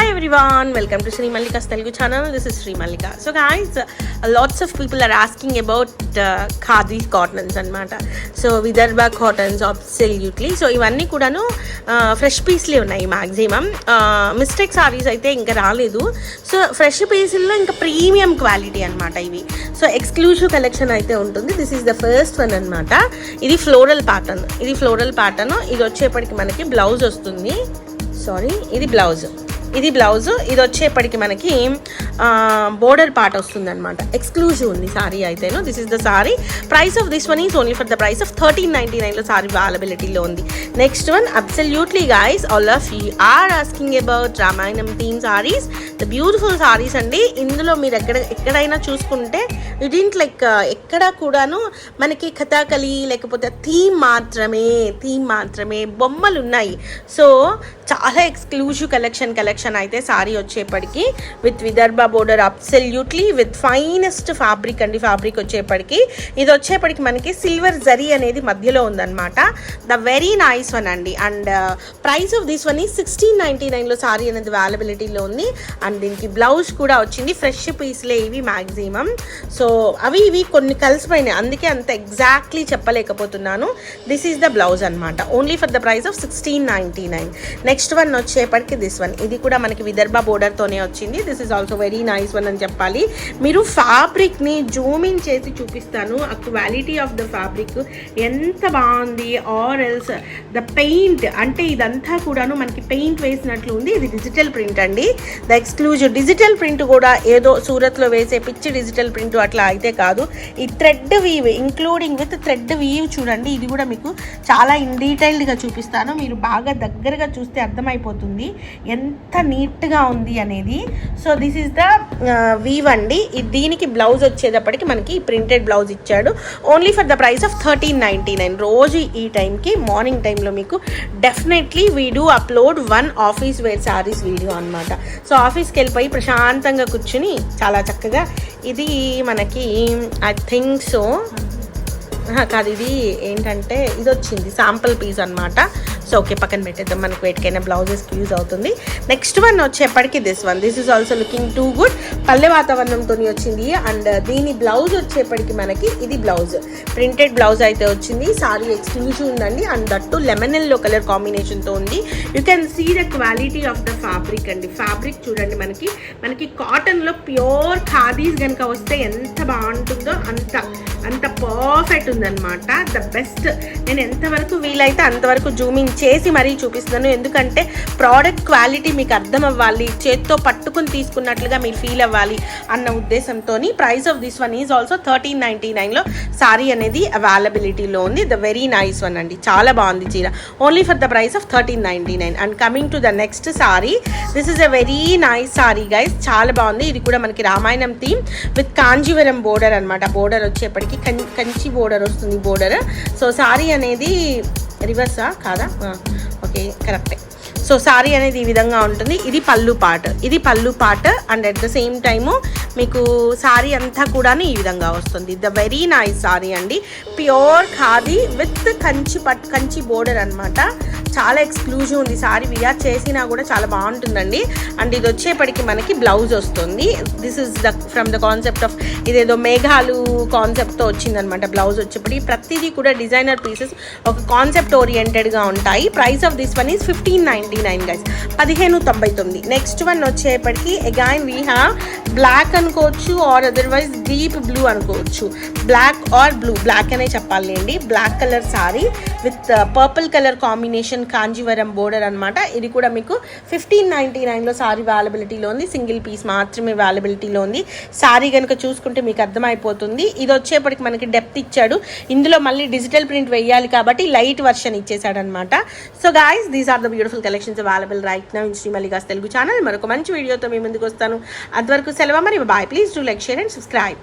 Hi everyone, welcome to Sri Mallika's Telugu channel. This is Sri Mallika. So guys, lots of people are asking about khadi cottons anamata. So Vidarbha cottons absolutely. So ivanni kudanu fresh piece le unnai maximum. Mistake sarees aithe inka raaledu. So fresh piece lo inka premium quality anamata ivi. So exclusive collection aithe untundi. This is the first one anamata. Idi floral pattern. Idi వచ్చేప్పటికి మనకి blouse వస్తుంది. ఇది blouse ఇది వచ్చేప్పటికి మనకి border part వస్తుంది అనమాట. Exclusive ఉంది సారీ అయితేను. This is the sari. Price of this one is only for the price of 1399 sari అవైలబిలిటీలో ఉంది. Next one absolutely guys, all of you are asking about Ramayanam theme saris. The beautiful saris అండి. ఇందులో మీరు ఎక్కడైనా చూసుకుంటే ఇట్ లైక్ ఎక్కడ కూడాను మనకి కథాకళి లేకపోతే థీమ్ మాత్రమే బొమ్మలు ఉన్నాయి. సో చాలా ఎక్స్క్లూజివ్ కలెక్షన్ అయితే సారీ వచ్చేప్పటికి with Vidarbha border absolutely with finest fabric అండి. ఫ్యాబ్రిక్ వచ్చేప్పటికి ఇది వచ్చేప్పటికి మనకి సిల్వర్ జరీ అనేది మధ్యలో ఉందన్నమాట. ద వెరీ నైస్ వన్ అండి. And price of this one ఈ 1699 సారీ అనేది అవైలబిలిటీలో ఉంది. అండ్ దీనికి బ్లౌజ్ కూడా వచ్చింది. ఫ్రెష్ పీస్లే ఇవి మ్యాక్సిమం. సో ఇవి కొన్ని కలిసిపోయినాయి, అందుకే అంత ఎగ్జాక్ట్లీ చెప్పలేకపోతున్నాను. దిస్ ఈస్ ద బ్లౌజ్ అనమాట. Only for the price of 1699. Next one వచ్చేప్పటికి దిస్ వన్. ఇది కూడా మనకి విదర్భ బోర్డర్తోనే వచ్చింది. This is also very nice one అని చెప్పాలి. మీరు ఫ్యాబ్రిక్ని జూమింగ్ చేసి చూపిస్తాను. ఆ క్వాలిటీ ఆఫ్ ద ఫ్యాబ్రిక్ ఎంత బాగుంది. ఆర్ ఎల్స్ ద పెయింట్, అంటే ఇదంతా కూడాను మనకి పెయింట్ వేసినట్లు ఉంది. ఇది డిజిటల్ ప్రింట్ అండి. ద ఎక్స్క్లూజివ్ డిజిటల్ ప్రింట్ కూడా ఏదో సూరత్లో వేసే పిచ్చి డిజిటల్ ప్రింట్ అట్లా అయితే కాదు. ఈ thread weave including with thread weave చూడండి. ఇది కూడా మీకు చాలా ఇన్ డీటెయిల్డ్గా చూపిస్తాను. మీరు బాగా దగ్గరగా చూస్తే అర్థమైపోతుంది ఎంత నీట్గా ఉంది అనేది. So this is the weave అండి. దీనికి బ్లౌజ్ వచ్చేటప్పటికి మనకి ప్రింటెడ్ బ్లౌజ్ ఇచ్చాడు. Only for the price of 1399. రోజు ఈ టైంకి మార్నింగ్ టైంలో మీకు definitely we do upload one office wear saris video అనమాట. సో ఆఫీస్కి వెళ్ళిపోయి ప్రశాంతంగా కూర్చుని చాలా చక్కగా ఇది మనకి ఐ థింక్ సో కాదు, ఇది ఏంటంటే ఇది వచ్చింది శాంపుల్ పీస్ అనమాట. సో ఓకే, పక్కన పెట్టేద్దాం, మనకు వేటికైనా బ్లౌజెస్కి యూజ్ అవుతుంది. నెక్స్ట్ వన్ వచ్చేప్పటికి this one. This is also looking too good. పల్లె వాతావరణంతో వచ్చింది. అండ్ దీని బ్లౌజ్ వచ్చేప్పటికి మనకి ఇది బ్లౌజ్ ప్రింటెడ్ బ్లౌజ్ అయితే వచ్చింది. సారీ ఎక్స్క్లూజివ్ ఉందండి. And that lemon yellow colour కాంబినేషన్తో ఉంది. You can see the quality of the fabric అండి. ఫ్యాబ్రిక్ చూడండి, మనకి కాటన్లో ప్యూర్ ఖాదీస్ కనుక వస్తే ఎంత బాగుంటుందో అంత పర్ఫెక్ట్ ఉందన్నమాట. The best. నేను ఎంతవరకు వీలైతే అంతవరకు జూమింగ్ చేసి మరీ చూపిస్తున్నాను. ఎందుకంటే ప్రోడక్ట్ క్వాలిటీ మీకు అర్థం అవ్వాలి, చేత్తో పట్టుకుని తీసుకున్నట్లుగా మీరు ఫీల్ అవ్వాలి అన్న ఉద్దేశంతో price of this one is also 1399 sorry అనేది అవైలబిలిటీలో ఉంది. ద వెరీ నైస్ వన్ అండి. చాలా బాగుంది చీర. Only for the price of 1399. And coming to the next sorry. This is a very nice sorry guys. చాలా బాగుంది. ఇది కూడా మనకి Ramayanam theme with Kanjeevaram border అనమాట. బోర్డర్ వచ్చేప్పటికి కంచి బోర్డర్ వస్తుంది బోర్డర్. సో సారీ అనేది రివర్సా కాదా? ఓకే, కరెక్టే. సో సారీ అనేది ఈ విధంగా ఉంటుంది. ఇది పళ్ళు part and at the same time మీకు సారీ అంతా కూడా ఈ విధంగా వస్తుంది. ద వెరీ నైస్ సారీ అండి. Pure khadi with Kanchi border అనమాట. చాలా ఎక్స్క్లూజివ్ ఉంది. సారీ వియర్ చేసినా కూడా చాలా బాగుంటుందండి. అండ్ ఇది వచ్చేప్పటికి మనకి బ్లౌజ్ వస్తుంది. This is from the concept of ఇదేదో మేఘాలు కాన్సెప్ట్తో వచ్చిందనమాట. బ్లౌజ్ వచ్చేప్పటికి ప్రతిదీ కూడా డిజైనర్ పీసెస్ ఒక కాన్సెప్ట్ ఓరియంటెడ్గా ఉంటాయి. Price of this one is 1599 guys. 1599. Next one వచ్చేప్పటికి అగైన్ వీ హ్యావ్ బ్లాక్ అనుకోవచ్చు ఆర్ అదర్వైజ్ డీప్ బ్లూ అనుకోవచ్చు. బ్లాక్ ఆర్ బ్లాక్ అనే చెప్పాలండి. Black colour sari with purple colour combination Kanjeevaram border అనమాట. ఇది కూడా మీకు 1599 సారీ అవైలబిలిటీలో ఉంది. సింగిల్ పీస్ మాత్రమే అవైలబిలిటీలో ఉంది. సారీ కనుక చూసుకుంటే మీకు అర్థమైపోతుంది. ఇది వచ్చేప్పటికి మనకి డెప్త్ ఇచ్చాడు. ఇందులో మళ్ళీ డిజిటల్ ప్రింట్ వేయాలి కాబట్టి లైట్ వర్షన్ ఇచ్చేసాడు అనమాట. So guys, these are the beautiful collections available right now in Shri Mallika's Telugu channel. మరొక మంచి వీడియోతో మీ ముందుకు వస్తాను. అంతవరకు సెలవు మరి. Bye. Please do like, share and subscribe.